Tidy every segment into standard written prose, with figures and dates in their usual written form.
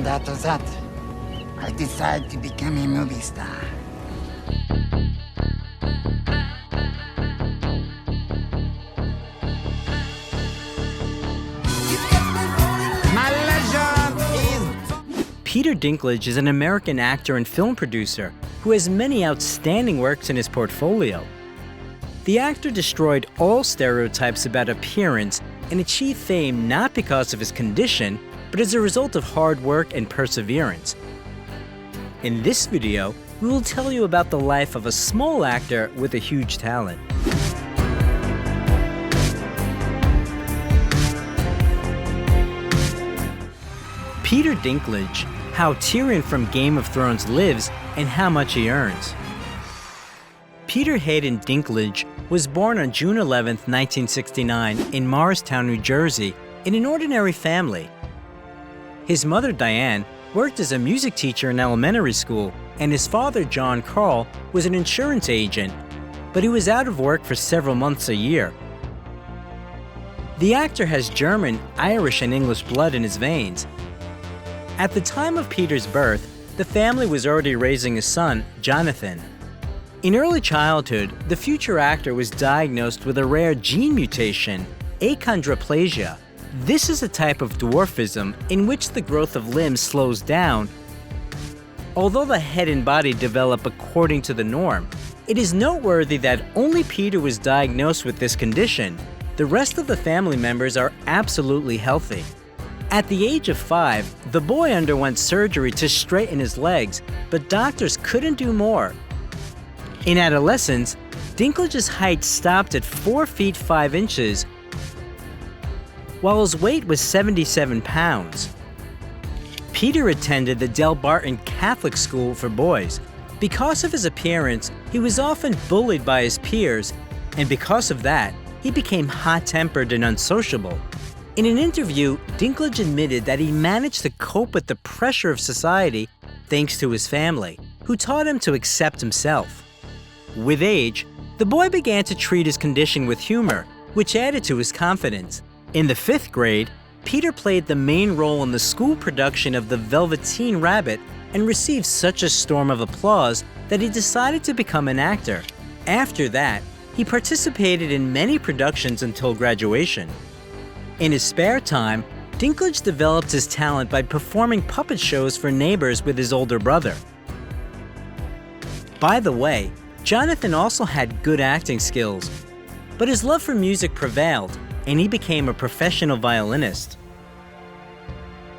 And after that, I decided to become a movie star. My legend is... Peter Dinklage is an American actor and film producer who has many outstanding works in his portfolio. The actor destroyed all stereotypes about appearance and achieved fame not because of his condition, but as a result of hard work and perseverance. In this video, we will tell you about the life of a small actor with a huge talent. Peter Dinklage, how Tyrion from Game of Thrones lives and how much he earns. Peter Hayden Dinklage was born on June 11, 1969 in Morristown, New Jersey, in an ordinary family. His mother, Diane, worked as a music teacher in elementary school, and his father, John Carl, was an insurance agent, but he was out of work for several months a year. The actor has German, Irish, and English blood in his veins. At the time of Peter's birth, the family was already raising a son, Jonathan. In early childhood, the future actor was diagnosed with a rare gene mutation, achondroplasia. This is a type of dwarfism in which the growth of limbs slows down. Although the head and body develop according to the norm, it is noteworthy that only Peter was diagnosed with this condition. The rest of the family members are absolutely healthy. At the age of 5, the boy underwent surgery to straighten his legs, but doctors couldn't do more. In adolescence, Dinklage's height stopped at 4 feet 5 inches, while his weight was 77 pounds. Peter attended the Del Barton Catholic School for Boys. Because of his appearance, he was often bullied by his peers, and because of that, he became hot-tempered and unsociable. In an interview, Dinklage admitted that he managed to cope with the pressure of society thanks to his family, who taught him to accept himself. With age, the boy began to treat his condition with humor, which added to his confidence. In the 5th grade, Peter played the main role in the school production of The Velveteen Rabbit and received such a storm of applause that he decided to become an actor. After that, he participated in many productions until graduation. In his spare time, Dinklage developed his talent by performing puppet shows for neighbors with his older brother. By the way, Jonathan also had good acting skills, but his love for music prevailed, and he became a professional violinist.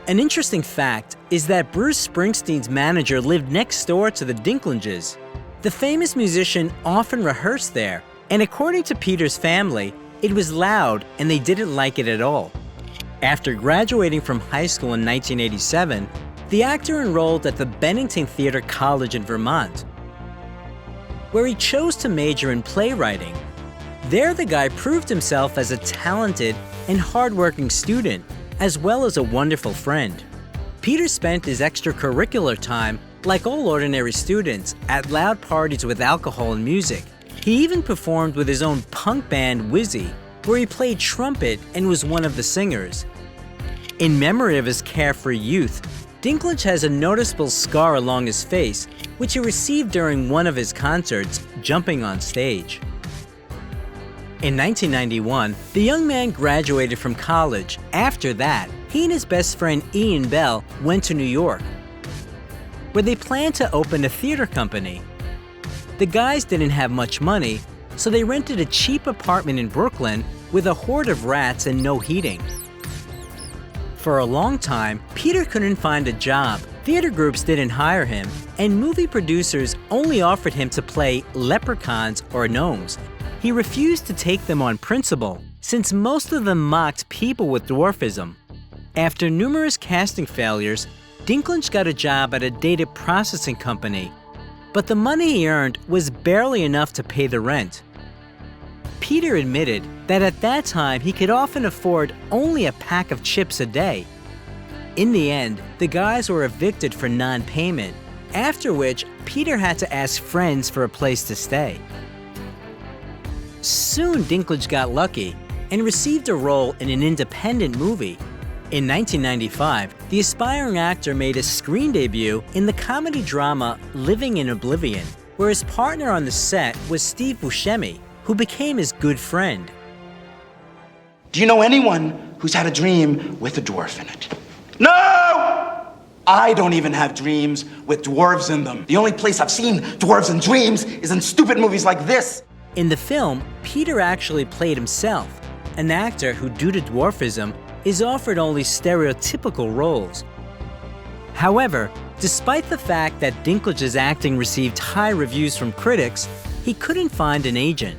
An interesting fact is that Bruce Springsteen's manager lived next door to the Dinklages. The famous musician often rehearsed there, and according to Peter's family, it was loud and they didn't like it at all. After graduating from high school in 1987, the actor enrolled at the Bennington Theatre College in Vermont, where he chose to major in playwriting. There, the guy proved himself as a talented and hardworking student, as well as a wonderful friend. Peter spent his extracurricular time, like all ordinary students, at loud parties with alcohol and music. He even performed with his own punk band, Wizzy, where he played trumpet and was one of the singers. In memory of his carefree youth, Dinklage has a noticeable scar along his face, which he received during one of his concerts, jumping on stage. In 1991, the young man graduated from college. After that, he and his best friend Ian Bell went to New York, where they planned to open a theater company. The guys didn't have much money, so they rented a cheap apartment in Brooklyn with a horde of rats and no heating. For a long time, Peter couldn't find a job. Theater groups didn't hire him, and movie producers only offered him to play leprechauns or gnomes. He refused to take them on principle, since most of them mocked people with dwarfism. After numerous casting failures, Dinklage got a job at a data processing company, but the money he earned was barely enough to pay the rent. Peter admitted that at that time he could often afford only a pack of chips a day. In the end, the guys were evicted for non-payment, after which Peter had to ask friends for a place to stay. Soon Dinklage got lucky and received a role in an independent movie. In 1995, the aspiring actor made his screen debut in the comedy drama Living in Oblivion, where his partner on the set was Steve Buscemi, who became his good friend. Do you know anyone who's had a dream with a dwarf in it? No! I don't even have dreams with dwarves in them. The only place I've seen dwarves in dreams is in stupid movies like this. In the film, Peter actually played himself, an actor who, due to dwarfism, is offered only stereotypical roles. However, despite the fact that Dinklage's acting received high reviews from critics, he couldn't find an agent.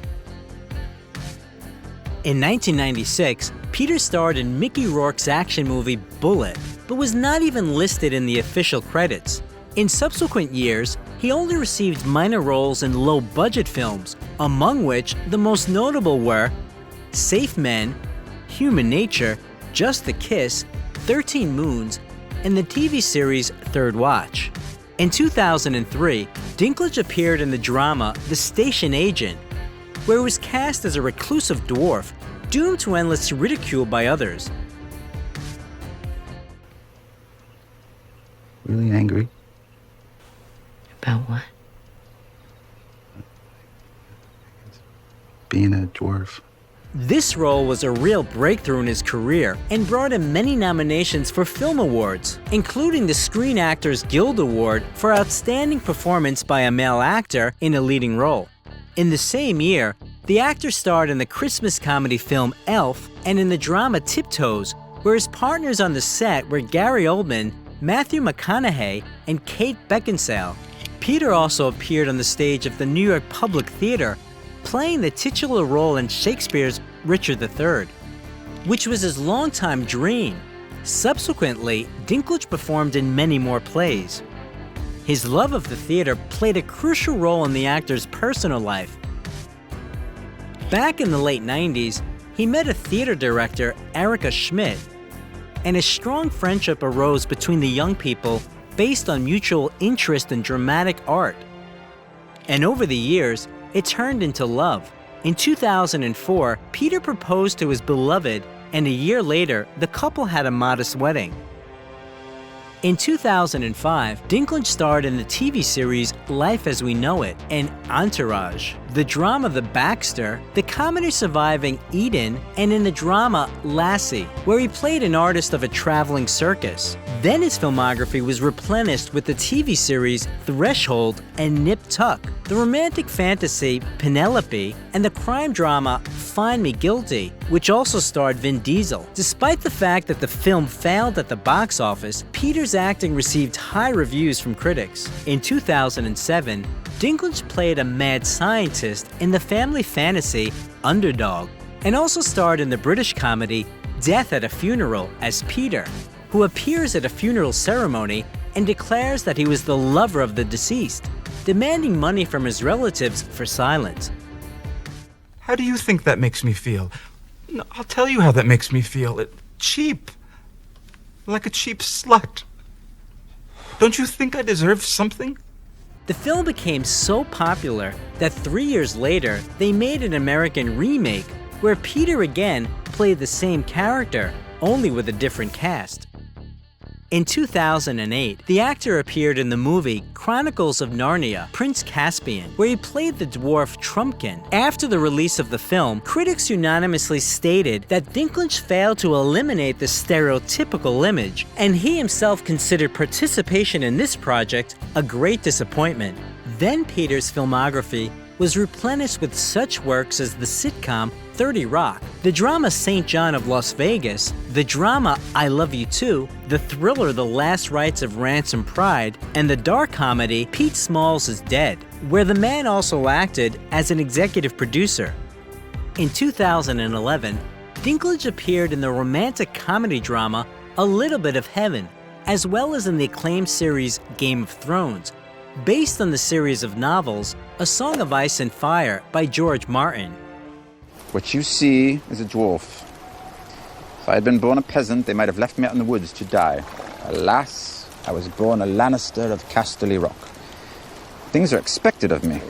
In 1996, Peter starred in Mickey Rourke's action movie Bullet, but was not even listed in the official credits. In subsequent years, he only received minor roles in low-budget films, among which the most notable were Safe Men, Human Nature, Just a Kiss, 13 Moons, and the TV series Third Watch. In 2003, Dinklage appeared in the drama The Station Agent, where he was cast as a reclusive dwarf, doomed to endless ridicule by others. Really angry? About what? Being a dwarf. This role was a real breakthrough in his career and brought him many nominations for film awards, including the Screen Actors Guild Award for Outstanding Performance by a Male Actor in a Leading Role. In the same year, the actor starred in the Christmas comedy film Elf and in the drama Tiptoes, where his partners on the set were Gary Oldman, Matthew McConaughey, and Kate Beckinsale. Peter also appeared on the stage of the New York Public Theater, playing the titular role in Shakespeare's Richard III, which was his longtime dream. Subsequently, Dinklage performed in many more plays. His love of the theater played a crucial role in the actor's personal life. Back in the late 90s, he met a theater director, Erica Schmidt, and a strong friendship arose between the young people based on mutual interest in dramatic art. And over the years, it turned into love. In 2004, Peter proposed to his beloved, and a year later, the couple had a modest wedding. In 2005, Dinklage starred in the TV series Life as We Know It and Entourage, the drama The Baxter, the comedy Surviving Eden, and in the drama Lassie, where he played an artist of a traveling circus. Then his filmography was replenished with the TV series Threshold and Nip Tuck, the romantic fantasy Penelope, and the crime drama Find Me Guilty, which also starred Vin Diesel. Despite the fact that the film failed at the box office, Peter's acting received high reviews from critics. In 2007, Dinklage played a mad scientist in the family fantasy Underdog, and also starred in the British comedy Death at a Funeral as Peter, who appears at a funeral ceremony and declares that he was the lover of the deceased, demanding money from his relatives for silence. How do you think that makes me feel? No, I'll tell you how that makes me feel. Cheap. Like a cheap slut. Don't you think I deserve something? The film became so popular that 3 years later, they made an American remake where Peter again played the same character, only with a different cast. In 2008, the actor appeared in the movie Chronicles of Narnia, Prince Caspian, where he played the dwarf Trumpkin. After the release of the film, critics unanimously stated that Dinklage failed to eliminate the stereotypical image, and he himself considered participation in this project a great disappointment. Then Peter's filmography was replenished with such works as the sitcom 30 Rock, the drama St. John of Las Vegas, the drama I Love You Too, the thriller The Last Rites of Ransom Pride, and the dark comedy Pete Smalls is Dead, where the man also acted as an executive producer. In 2011, Dinklage appeared in the romantic comedy drama A Little Bit of Heaven, as well as in the acclaimed series Game of Thrones, based on the series of novels A Song of Ice and Fire by George Martin. What you see is a dwarf. If I had been born a peasant, they might have left me out in the woods to die. Alas, I was born a Lannister of Casterly Rock. Things are expected of me.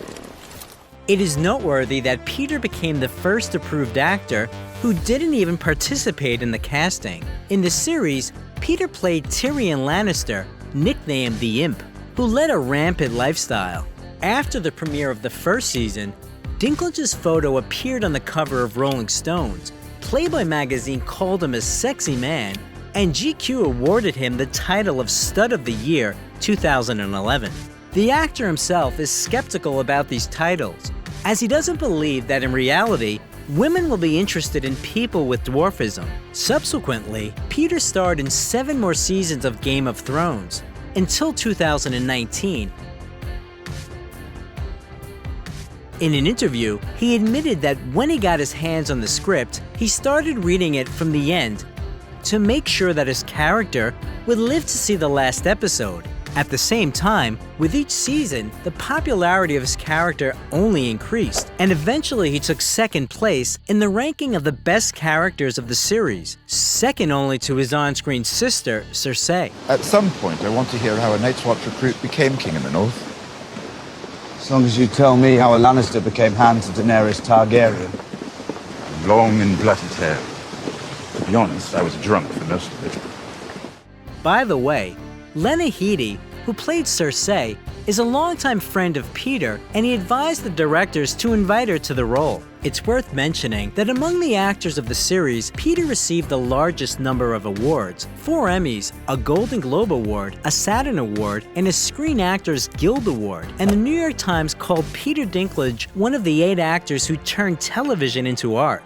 It is noteworthy that Peter became the first approved actor who didn't even participate in the casting. In the series, Peter played Tyrion Lannister, nicknamed the Imp, who led a rampant lifestyle. After the premiere of the first season, Dinklage's photo appeared on the cover of Rolling Stones. Playboy magazine called him a sexy man, and GQ awarded him the title of Stud of the Year 2011. The actor himself is skeptical about these titles, as he doesn't believe that in reality, women will be interested in people with dwarfism. Subsequently, Peter starred in 7 more seasons of Game of Thrones, until 2019. In an interview, he admitted that when he got his hands on the script, he started reading it from the end to make sure that his character would live to see the last episode. At the same time, with each season, the popularity of his character only increased, and eventually he took second place in the ranking of the best characters of the series, second only to his on-screen sister, Cersei. At some point, I want to hear how a Night's Watch recruit became king in the North. As long as you tell me how a Lannister became hand to Daenerys Targaryen. Long and bloody tale. To be honest, I was drunk for most of it. By the way, Lena Headey, who played Cersei, is a longtime friend of Peter, and he advised the directors to invite her to the role. It's worth mentioning that among the actors of the series, Peter received the largest number of awards: 4 Emmys, a Golden Globe Award, a Saturn Award, and a Screen Actors Guild Award. And the New York Times called Peter Dinklage one of the 8 actors who turned television into art.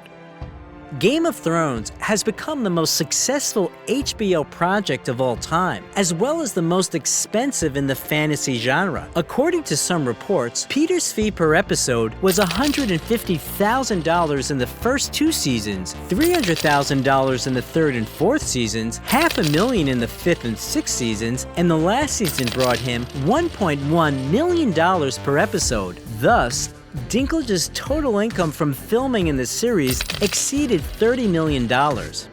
Game of Thrones has become the most successful HBO project of all time, as well as the most expensive in the fantasy genre. According to some reports, Peter's fee per episode was $150,000 in the first 2 seasons, $300,000 in the 3rd and 4th seasons, $500,000 in the 5th and 6th seasons, and the last season brought him $1.1 million per episode. Thus, Dinklage's total income from filming in the series exceeded $30 million.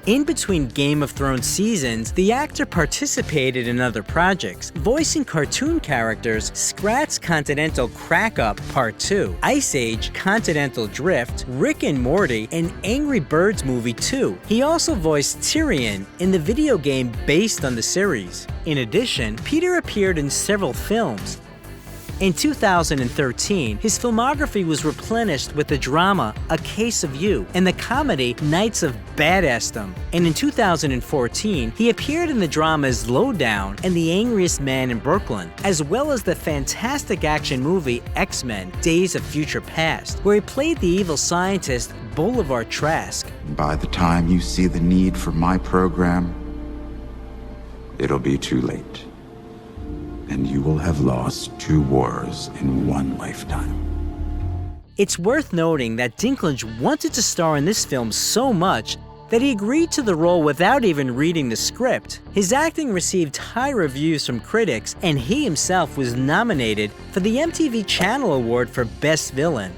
In between Game of Thrones seasons, the actor participated in other projects, voicing cartoon characters Scrat's Continental Crack-Up Part 2, Ice Age Continental Drift, Rick and Morty, and Angry Birds Movie 2. He also voiced Tyrion in the video game based on the series. In addition, Peter appeared in several films. In 2013, his filmography was replenished with the drama A Case of You and the comedy Knights of Badassdom. And in 2014, he appeared in the dramas Lowdown and The Angriest Man in Brooklyn, as well as the fantastic action movie X-Men: Days of Future Past, where he played the evil scientist Boulevard Trask. By the time you see the need for my program, it'll be too late. And you will have lost 2 wars in 1 lifetime. It's worth noting that Dinklage wanted to star in this film so much that he agreed to the role without even reading the script. His acting received high reviews from critics, and he himself was nominated for the MTV Channel Award for Best Villain.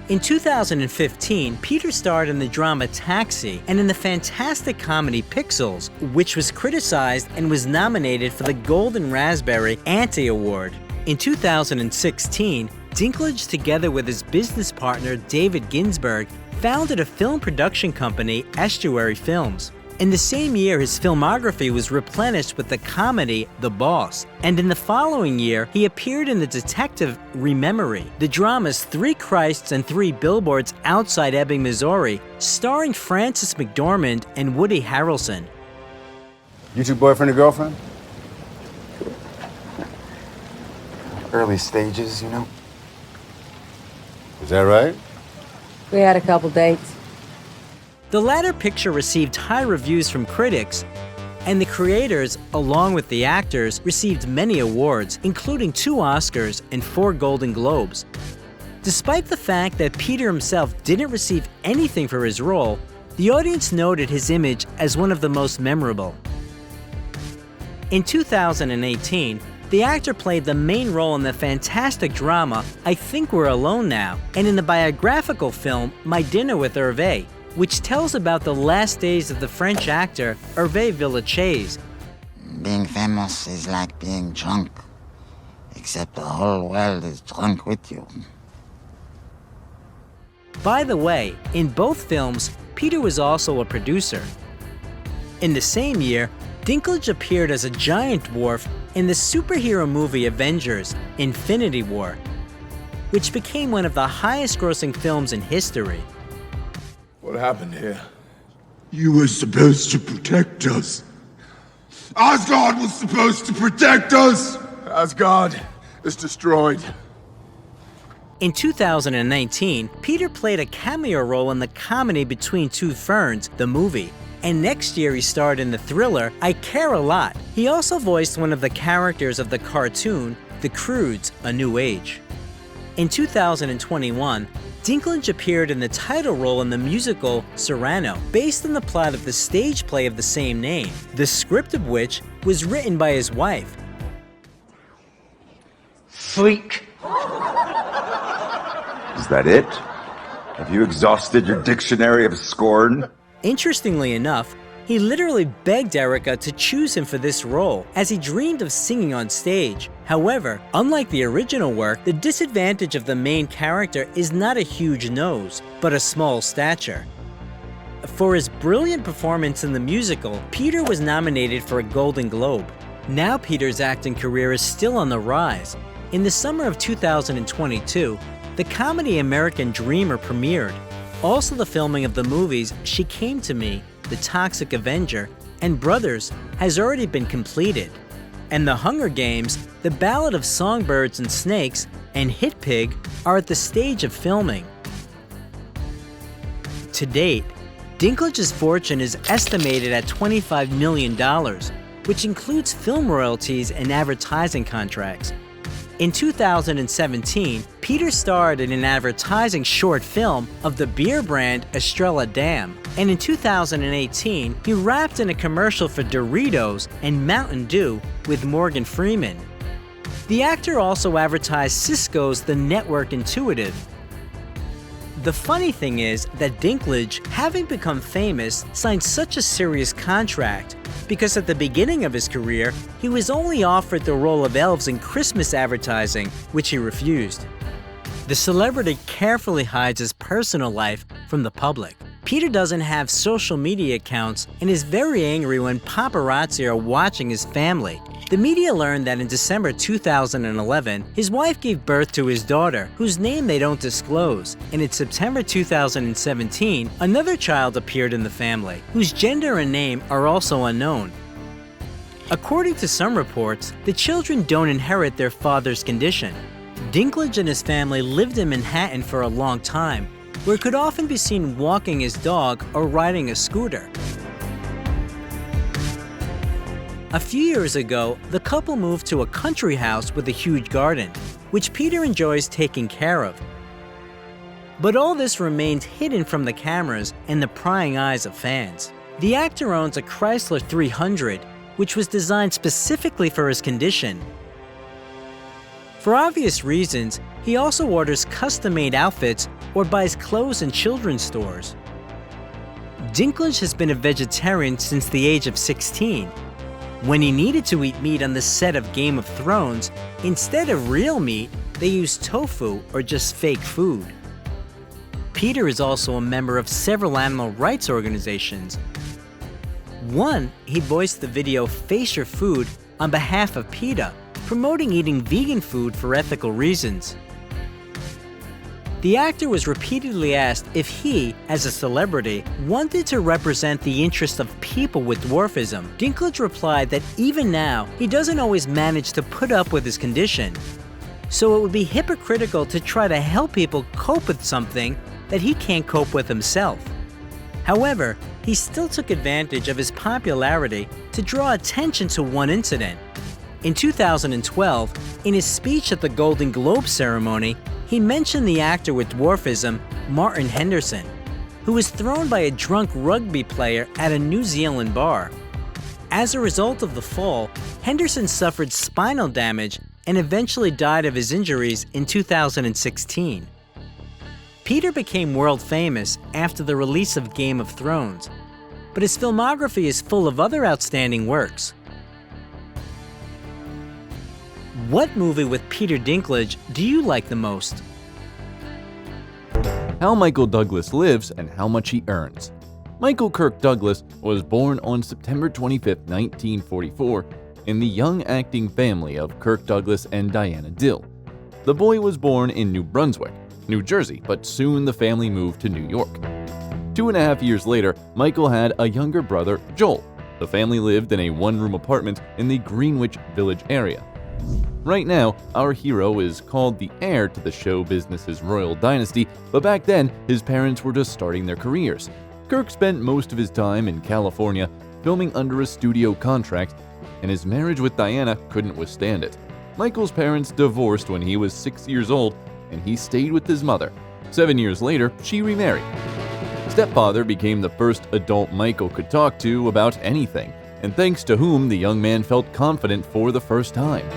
In 2015, Peter starred in the drama Taxi and in the fantastic comedy Pixels, which was criticized and was nominated for the Golden Raspberry Anti Award. In 2016, Dinklage, together with his business partner David Ginsburg, founded a film production company, Estuary Films. In the same year, his filmography was replenished with the comedy The Boss, and in the following year, he appeared in the detective Rememory, the dramas 3 Christs and 3 Billboards Outside Ebbing, Missouri, starring Frances McDormand and Woody Harrelson. You 2 boyfriend and girlfriend? Early stages, you know? Is that right? We had a couple dates. The latter picture received high reviews from critics, and the creators, along with the actors, received many awards, including 2 Oscars and 4 Golden Globes. Despite the fact that Peter himself didn't receive anything for his role, the audience noted his image as one of the most memorable. In 2018, the actor played the main role in the fantastic drama I Think We're Alone Now, and in the biographical film My Dinner with Hervé, which tells about the last days of the French actor Hervé Villechaize. Being famous is like being drunk, except the whole world is drunk with you. By the way, in both films, Peter was also a producer. In the same year, Dinklage appeared as a giant dwarf in the superhero movie Avengers: Infinity War, which became one of the highest-grossing films in history. What happened here? You were supposed to protect us. Asgard was supposed to protect us! Asgard is destroyed. In 2019, Peter played a cameo role in the comedy Between Two Ferns, the movie. And next year he starred in the thriller I Care a Lot. He also voiced one of the characters of the cartoon The Croods: A New Age. In 2021, Dinklage appeared in the title role in the musical Cyrano, based on the plot of the stage play of the same name, the script of which was written by his wife. Freak. Is that it? Have you exhausted your dictionary of scorn? Interestingly enough, he literally begged Erica to choose him for this role, as he dreamed of singing on stage. However, unlike the original work, the disadvantage of the main character is not a huge nose, but a small stature. For his brilliant performance in the musical, Peter was nominated for a Golden Globe. Now Peter's acting career is still on the rise. In the summer of 2022, the comedy American Dreamer premiered. Also, the filming of the movies She Came to Me, The Toxic Avenger, and Brothers has already been completed. And The Hunger Games, The Ballad of Songbirds and Snakes, and Hit Pig are at the stage of filming. To date, Dinklage's fortune is estimated at $25 million, which includes film royalties and advertising contracts. In 2017, Peter starred in an advertising short film of the beer brand Estrella Damm, and in 2018, he rapped in a commercial for Doritos and Mountain Dew with Morgan Freeman. The actor also advertised Cisco's The Network Intuitive. The funny thing is that Dinklage, having become famous, signed such a serious contract, because at the beginning of his career, he was only offered the role of elves in Christmas advertising, which he refused. The celebrity carefully hides his personal life from the public. Peter doesn't have social media accounts and is very angry when paparazzi are watching his family. The media learned that in December 2011, his wife gave birth to his daughter, whose name they don't disclose, and in September 2017, another child appeared in the family, whose gender and name are also unknown. According to some reports, the children don't inherit their father's condition. Dinklage and his family lived in Manhattan for a long time, where he could often be seen walking his dog or riding a scooter. A few years ago, the couple moved to a country house with a huge garden, which Peter enjoys taking care of. But all this remained hidden from the cameras and the prying eyes of fans. The actor owns a Chrysler 300, which was designed specifically for his condition. For obvious reasons, he also orders custom-made outfits or buys clothes in children's stores. Dinklage has been a vegetarian since the age of 16. When he needed to eat meat on the set of Game of Thrones, instead of real meat, they used tofu or just fake food. Peter is also a member of several animal rights organizations. One, he voiced the video Face Your Food on behalf of PETA, promoting eating vegan food for ethical reasons. The actor was repeatedly asked if he, as a celebrity, wanted to represent the interests of people with dwarfism. Dinklage replied that even now, he doesn't always manage to put up with his condition. So it would be hypocritical to try to help people cope with something that he can't cope with himself. However, he still took advantage of his popularity to draw attention to one incident. In 2012, in his speech at the Golden Globe ceremony, he mentioned the actor with dwarfism, Martin Henderson, who was thrown by a drunk rugby player at a New Zealand bar. As a result of the fall, Henderson suffered spinal damage and eventually died of his injuries in 2016. Peter became world famous after the release of Game of Thrones, but his filmography is full of other outstanding works. What movie with Peter Dinklage do you like the most? How Michael Douglas lives and how much he earns. Michael Kirk Douglas was born on September 25, 1944, in the young acting family of Kirk Douglas and Diana Dill. The boy was born in New Brunswick, New Jersey, but soon the family moved to New York. 2.5 years later, Michael had a younger brother, Joel. The family lived in a one-room apartment in the Greenwich Village area. Right now, our hero is called the heir to the show business's royal dynasty, but back then, his parents were just starting their careers. Kirk spent most of his time in California, filming under a studio contract, and his marriage with Diana couldn't withstand it. Michael's parents divorced when he was 6 years old, and he stayed with his mother. 7 years later, she remarried. Stepfather became the first adult Michael could talk to about anything, and thanks to whom the young man felt confident for the first time.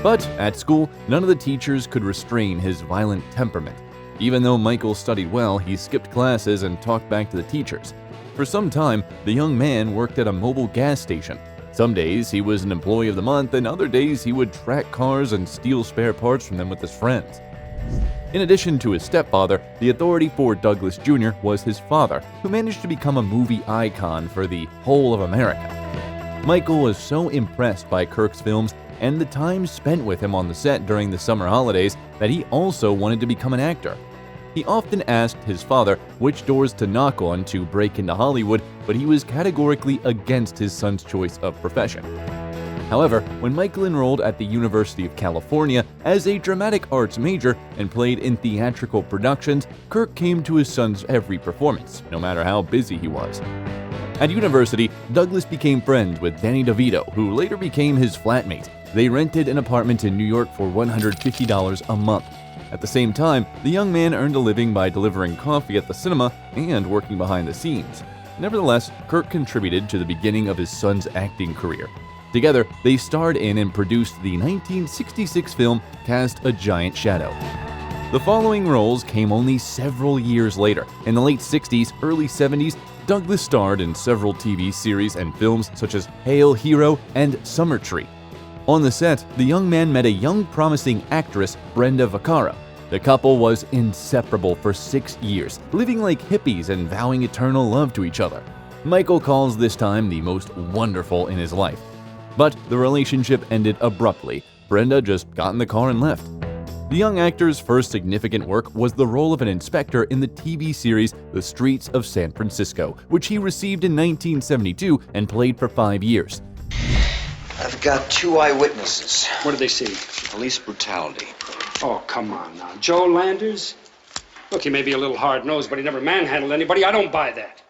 But at school, none of the teachers could restrain his violent temperament. Even though Michael studied well, he skipped classes and talked back to the teachers. For some time, the young man worked at a mobile gas station. Some days he was an employee of the month, and other days he would track cars and steal spare parts from them with his friends. In addition to his stepfather, the authority for Douglas Jr. was his father, who managed to become a movie icon for the whole of America. Michael was so impressed by Kirk's films and the time spent with him on the set during the summer holidays that he also wanted to become an actor. He often asked his father which doors to knock on to break into Hollywood, but he was categorically against his son's choice of profession. However, when Michael enrolled at the University of California as a dramatic arts major and played in theatrical productions, Kirk came to his son's every performance, no matter how busy he was. At university, Douglas became friends with Danny DeVito, who later became his flatmate. They rented an apartment in New York for $150 a month. At the same time, the young man earned a living by delivering coffee at the cinema and working behind the scenes. Nevertheless, Kirk contributed to the beginning of his son's acting career. Together, they starred in and produced the 1966 film Cast a Giant Shadow. The following roles came only several years later. In the late 60s, early 70s, Douglas starred in several TV series and films such as Hail Hero and Summer Tree. On the set, the young man met a young promising actress, Brenda Vaccaro. The couple was inseparable for 6 years, living like hippies and vowing eternal love to each other. Michael calls this time the most wonderful in his life. But the relationship ended abruptly. Brenda just got in the car and left. The young actor's first significant work was the role of an inspector in the TV series The Streets of San Francisco, which he received in 1972 and played for 5 years. I've got 2 eyewitnesses. What did they see? Police brutality. Oh, come on now. Joe Landers? Look, he may be a little hard-nosed, but he never manhandled anybody. I don't buy that.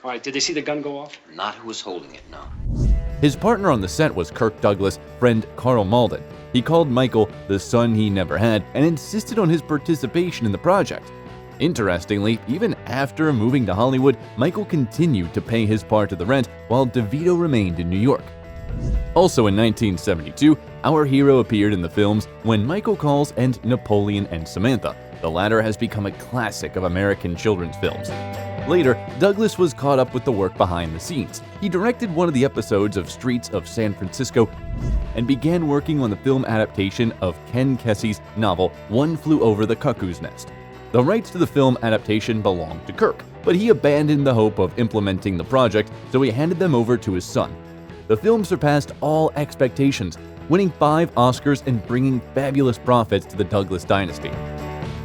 All right, did they see the gun go off? Not who was holding it, no. His partner on the set was Kirk Douglas' friend Carl Malden. He called Michael the son he never had and insisted on his participation in the project. Interestingly, even after moving to Hollywood, Michael continued to pay his part of the rent while DeVito remained in New York. Also in 1972, our hero appeared in the films When Michael Calls and Napoleon and Samantha. The latter has become a classic of American children's films. Later, Douglas was caught up with the work behind the scenes. He directed one of the episodes of Streets of San Francisco and began working on the film adaptation of Ken Kesey's novel One Flew Over the Cuckoo's Nest. The rights to the film adaptation belonged to Kirk, but he abandoned the hope of implementing the project, so he handed them over to his son. The film surpassed all expectations, winning 5 Oscars and bringing fabulous profits to the Douglas dynasty.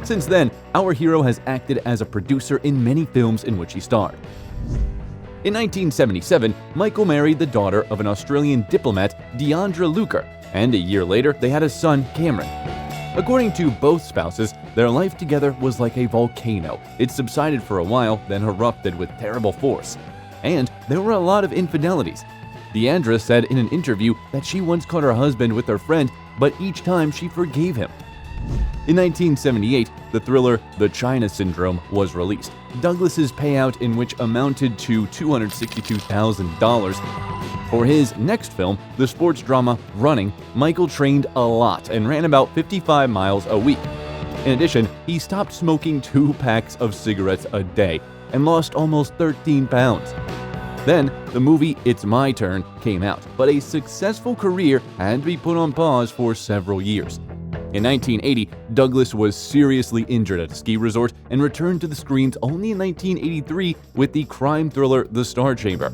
Since then, our hero has acted as a producer in many films in which he starred. In 1977, Michael married the daughter of an Australian diplomat, Deandra Luker, and a year later they had a son, Cameron. According to both spouses, their life together was like a volcano. It subsided for a while, then erupted with terrible force. And there were a lot of infidelities. Deandra said in an interview that she once caught her husband with her friend, but each time she forgave him. In 1978, the thriller The China Syndrome was released. Douglas's payout in which amounted to $262,000. For his next film, the sports drama Running, Michael trained a lot and ran about 55 miles a week. In addition, he stopped smoking 2 packs of cigarettes a day and lost almost 13 pounds. Then, the movie It's My Turn came out, but a successful career had to be put on pause for several years. In 1980, Douglas was seriously injured at a ski resort and returned to the screens only in 1983 with the crime thriller The Star Chamber.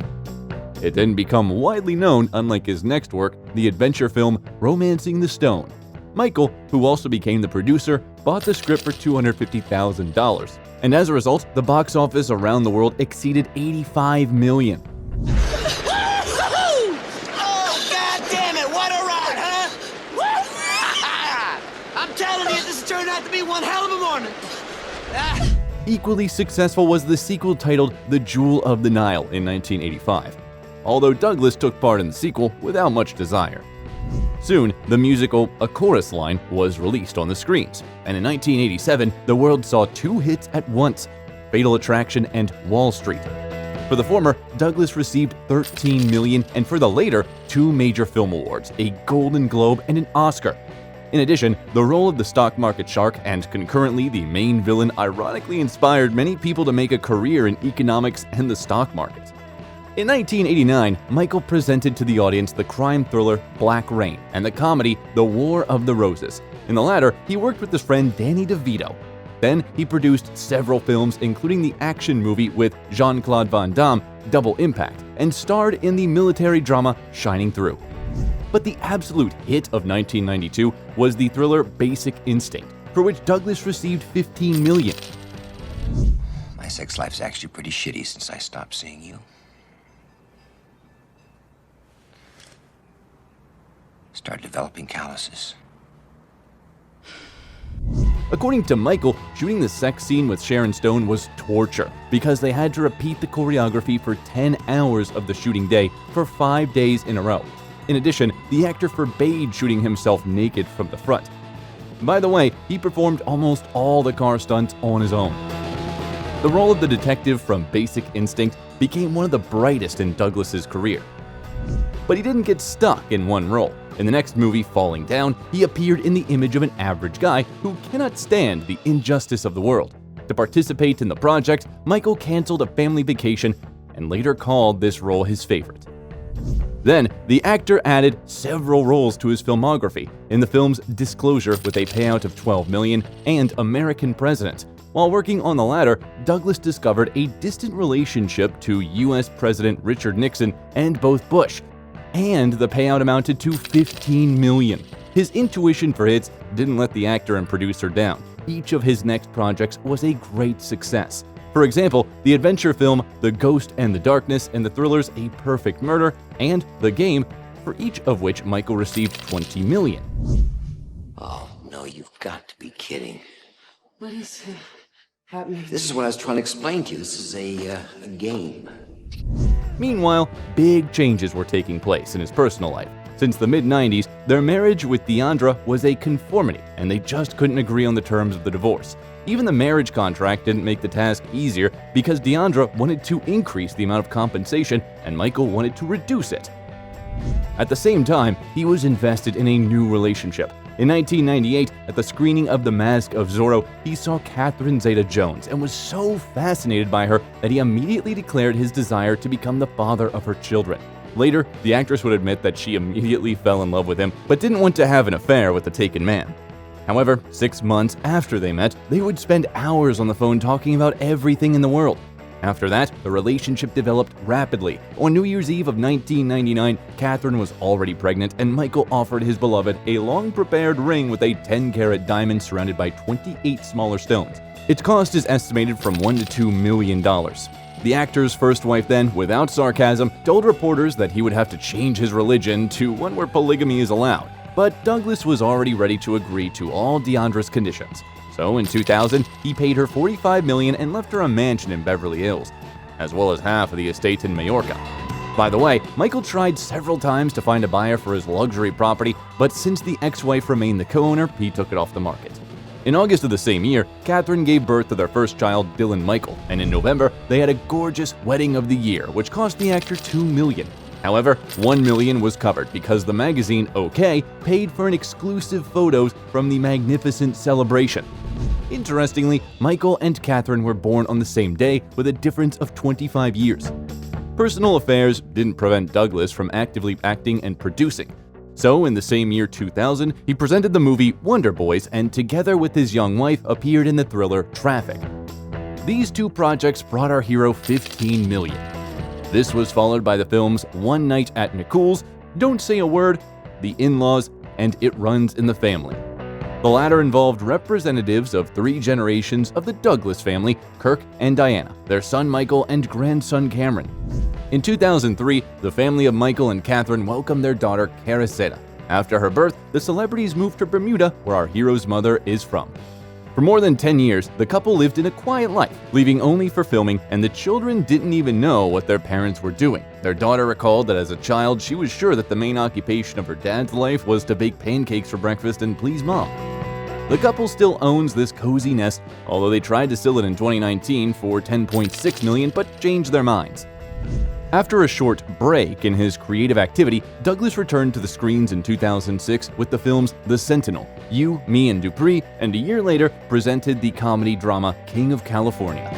It didn't become widely known, unlike his next work, the adventure film Romancing the Stone. Michael, who also became the producer, bought the script for $250,000, and as a result, the box office around the world exceeded $85 million. Oh, God damn it, what a ride, huh? I'm telling you, this has turned out to be one hell of a morning. Equally successful was the sequel titled The Jewel of the Nile in 1985, although Douglas took part in the sequel without much desire. Soon, the musical A Chorus Line was released on the screens, and in 1987, the world saw two hits at once, Fatal Attraction and Wall Street. For the former, Douglas received $13 million, and for the later, 2 major film awards, a Golden Globe and an Oscar. In addition, the role of the stock market shark and concurrently the main villain ironically inspired many people to make a career in economics and the stock market. In 1989, Michael presented to the audience the crime thriller Black Rain and the comedy The War of the Roses. In the latter, he worked with his friend Danny DeVito. Then, he produced several films, including the action movie with Jean-Claude Van Damme, Double Impact, and starred in the military drama Shining Through. But the absolute hit of 1992 was the thriller Basic Instinct, for which Douglas received $15 million. My sex life's actually pretty shitty since I stopped seeing you. Started developing calluses. According to Michael, shooting the sex scene with Sharon Stone was torture because they had to repeat the choreography for 10 hours of the shooting day for 5 days in a row. In addition, the actor forbade shooting himself naked from the front. By the way, he performed almost all the car stunts on his own. The role of the detective from Basic Instinct became one of the brightest in Douglas's career. But he didn't get stuck in one role. In the next movie, Falling Down, he appeared in the image of an average guy who cannot stand the injustice of the world. To participate in the project, Michael canceled a family vacation and later called this role his favorite. Then, the actor added several roles to his filmography in the films Disclosure with a payout of $12 million and American President. While working on the latter, Douglas discovered a distant relationship to U.S. President Richard Nixon and both Bush, and the payout amounted to $15 million. His intuition for hits didn't let the actor and producer down. Each of his next projects was a great success. For example, the adventure film The Ghost and the Darkness and the thrillers A Perfect Murder and The Game, for each of which Michael received $20 million. Oh, no, you've got to be kidding. What is happening? This is what I was trying to explain to you. This is a game. Meanwhile, big changes were taking place in his personal life. Since the mid-90s, their marriage with Deandra was a conformity, and they just couldn't agree on the terms of the divorce. Even the marriage contract didn't make the task easier because Deandra wanted to increase the amount of compensation and Michael wanted to reduce it. At the same time, he was invested in a new relationship. In 1998, at the screening of The Mask of Zorro, he saw Catherine Zeta-Jones and was so fascinated by her that he immediately declared his desire to become the father of her children. Later, the actress would admit that she immediately fell in love with him, but didn't want to have an affair with the taken man. However, 6 months after they met, they would spend hours on the phone talking about everything in the world. After that, the relationship developed rapidly. On New Year's Eve of 1999, Catherine was already pregnant, and Michael offered his beloved a long-prepared ring with a 10-carat diamond surrounded by 28 smaller stones. Its cost is estimated from $1 to $2 million. The actor's first wife then, without sarcasm, told reporters that he would have to change his religion to one where polygamy is allowed. But Douglas was already ready to agree to all Deandra's conditions. So in 2000, he paid her $45 million and left her a mansion in Beverly Hills, as well as half of the estate in Majorca. By the way, Michael tried several times to find a buyer for his luxury property, but since the ex-wife remained the co-owner, he took it off the market. In August of the same year, Catherine gave birth to their first child, Dylan Michael, and in November, they had a gorgeous wedding of the year, which cost the actor $2 million. However, $1 million was covered because the magazine OK paid for an exclusive photos from the magnificent celebration. Interestingly, Michael and Catherine were born on the same day with a difference of 25 years. Personal affairs didn't prevent Douglas from actively acting and producing. So, in the same year 2000, he presented the movie Wonder Boys and together with his young wife appeared in the thriller Traffic. These two projects brought our hero $15 million. This was followed by the films One Night at Nicole's, Don't Say a Word, The In-Laws, and It Runs in the Family. The latter involved representatives of 3 generations of the Douglas family, Kirk and Diana, their son Michael, and grandson Cameron. In 2003, the family of Michael and Catherine welcomed their daughter Caraceta. After her birth, the celebrities moved to Bermuda, where our hero's mother is from. For more than 10 years, the couple lived in a quiet life, leaving only for filming, and the children didn't even know what their parents were doing. Their daughter recalled that as a child, she was sure that the main occupation of her dad's life was to bake pancakes for breakfast and please mom. The couple still owns this cozy nest, although they tried to sell it in 2019 for $10.6 million but changed their minds. After a short break in his creative activity, Douglas returned to the screens in 2006 with the films The Sentinel, You, Me and Dupree, and a year later presented the comedy drama King of California.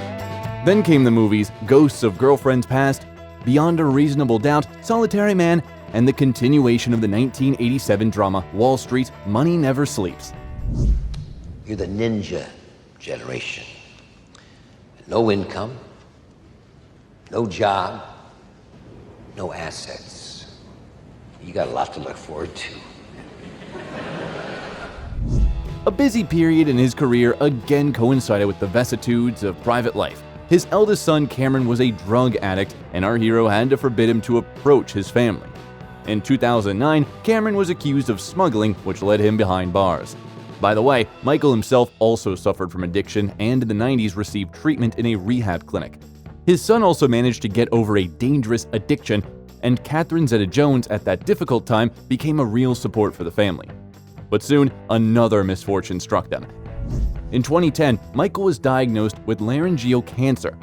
Then came the movies Ghosts of Girlfriends Past, Beyond a Reasonable Doubt, Solitary Man, and the continuation of the 1987 drama Wall Street, Money Never Sleeps. You're the ninja generation. No income, no job, no assets. You got a lot to look forward to. A busy period in his career again coincided with the vicissitudes of private life. His eldest son Cameron was a drug addict, and our hero had to forbid him to approach his family. In 2009, Cameron was accused of smuggling, which led him behind bars. By the way, Michael himself also suffered from addiction and in the 90s received treatment in a rehab clinic. His son also managed to get over a dangerous addiction, and Catherine Zeta-Jones at that difficult time became a real support for the family. But soon, another misfortune struck them. In 2010, Michael was diagnosed with laryngeal cancer.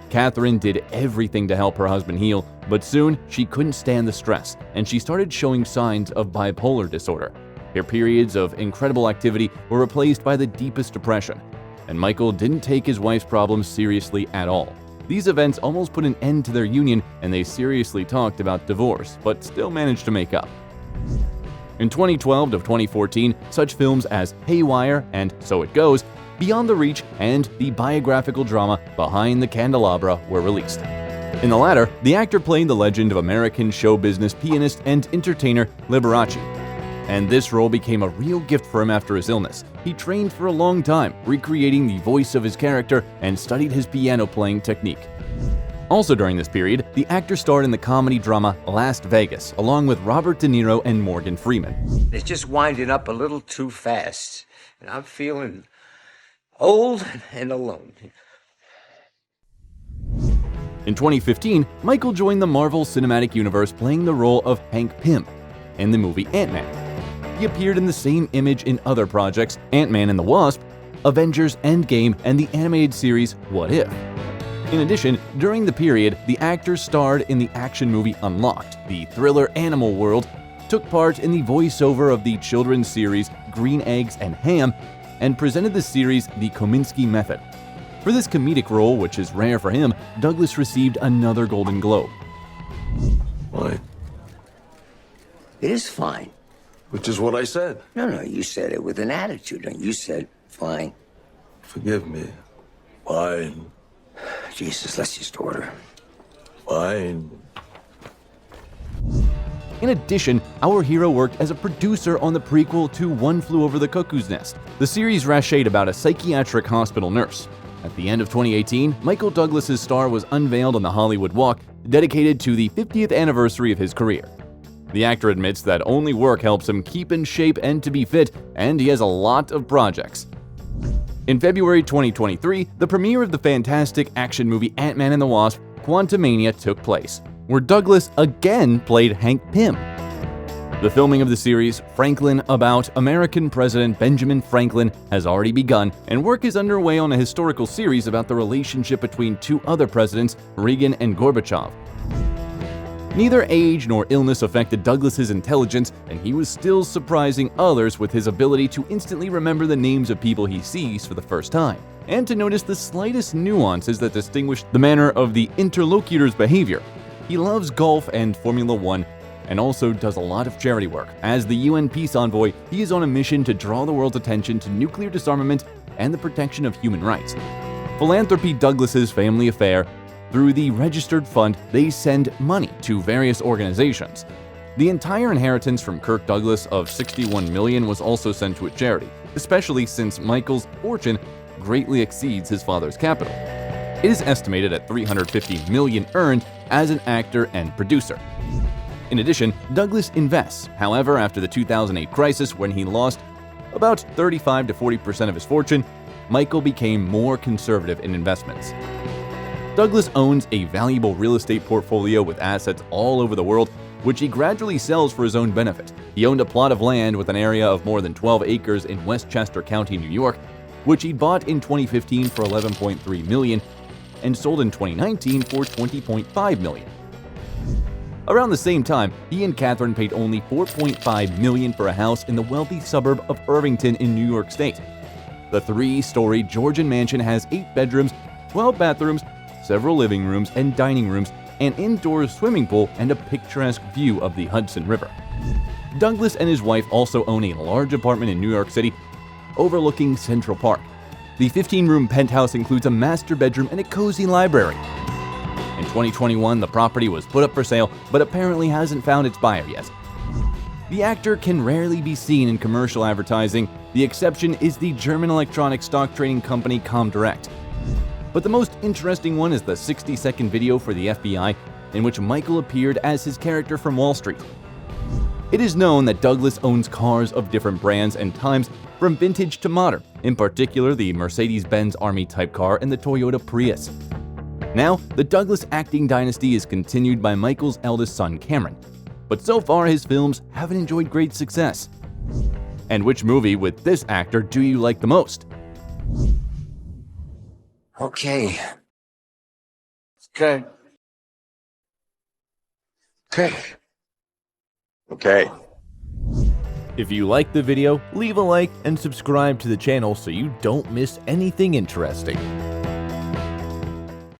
Catherine did everything to help her husband heal, but soon she couldn't stand the stress, and she started showing signs of bipolar disorder. Her periods of incredible activity were replaced by the deepest depression, and Michael didn't take his wife's problems seriously at all. These events almost put an end to their union, and they seriously talked about divorce, but still managed to make up. In 2012 to 2014, such films as Haywire and So It Goes, Beyond the Reach, and the biographical drama Behind the Candelabra were released. In the latter, the actor played the legend of American show business pianist and entertainer Liberace. And this role became a real gift for him after his illness. He trained for a long time, recreating the voice of his character and studied his piano playing technique. Also during this period, the actor starred in the comedy drama Las Vegas, along with Robert De Niro and Morgan Freeman. It's just winding up a little too fast, and I'm feeling old and alone. In 2015, Michael joined the Marvel Cinematic Universe playing the role of Hank Pym in the movie Ant-Man. He appeared in the same image in other projects, Ant-Man and the Wasp, Avengers Endgame, and the animated series What If. In addition, during the period, the actor starred in the action movie Unlocked, the thriller Animal World, took part in the voiceover of the children's series Green Eggs and Ham, and presented the series The Kominsky Method. For this comedic role, which is rare for him, Douglas received another Golden Globe. Why? It is fine. Which is what I said. No, you said it with an attitude, and you said, fine. Forgive me. Fine. Jesus, let's just order. Fine. In addition, our hero worked as a producer on the prequel to One Flew Over the Cuckoo's Nest. The series rashade about a psychiatric hospital nurse. At the end of 2018, Michael Douglas's star was unveiled on the Hollywood Walk, dedicated to the 50th anniversary of his career. The actor admits that only work helps him keep in shape and to be fit, and he has a lot of projects. In February 2023, the premiere of the fantastic action movie Ant-Man and the Wasp: Quantumania took place, where Douglas again played Hank Pym. The filming of the series, Franklin, about American President Benjamin Franklin, has already begun, and work is underway on a historical series about the relationship between two other presidents, Reagan and Gorbachev. Neither age nor illness affected Douglas's intelligence, and he was still surprising others with his ability to instantly remember the names of people he sees for the first time, and to notice the slightest nuances that distinguish the manner of the interlocutor's behavior. He loves golf and Formula One, and also does a lot of charity work. As the UN peace envoy, he is on a mission to draw the world's attention to nuclear disarmament and the protection of human rights. Philanthropy Douglas's family affair. Through the registered fund, they send money to various organizations. The entire inheritance from Kirk Douglas of $61 million was also sent to a charity, especially since Michael's fortune greatly exceeds his father's capital. It is estimated at $350 million earned as an actor and producer. In addition, Douglas invests. However, after the 2008 crisis, when he lost about 35 to 40% of his fortune, Michael became more conservative in investments. Douglas owns a valuable real estate portfolio with assets all over the world, which he gradually sells for his own benefit. He owned a plot of land with an area of more than 12 acres in Westchester County, New York, which he bought in 2015 for $11.3 million and sold in 2019 for $20.5 million. Around the same time, he and Catherine paid only $4.5 million for a house in the wealthy suburb of Irvington in New York State. The 3-story Georgian mansion has 8 bedrooms, 12 bathrooms, several living rooms and dining rooms, an indoor swimming pool, and a picturesque view of the Hudson River. Douglas and his wife also own a large apartment in New York City overlooking Central Park. The 15-room penthouse includes a master bedroom and a cozy library. In 2021, the property was put up for sale, but apparently hasn't found its buyer yet. The actor can rarely be seen in commercial advertising. The exception is the German electronic stock trading company Comdirect. But the most interesting one is the 60-second video for the FBI in which Michael appeared as his character from Wall Street. It is known that Douglas owns cars of different brands and times, from vintage to modern, in particular the Mercedes-Benz Army-type car and the Toyota Prius. Now, the Douglas acting dynasty is continued by Michael's eldest son, Cameron, but so far his films haven't enjoyed great success. And which movie with this actor do you like the most? Okay. Okay. Okay. Okay. If you liked the video, leave a like and subscribe to the channel so you don't miss anything interesting.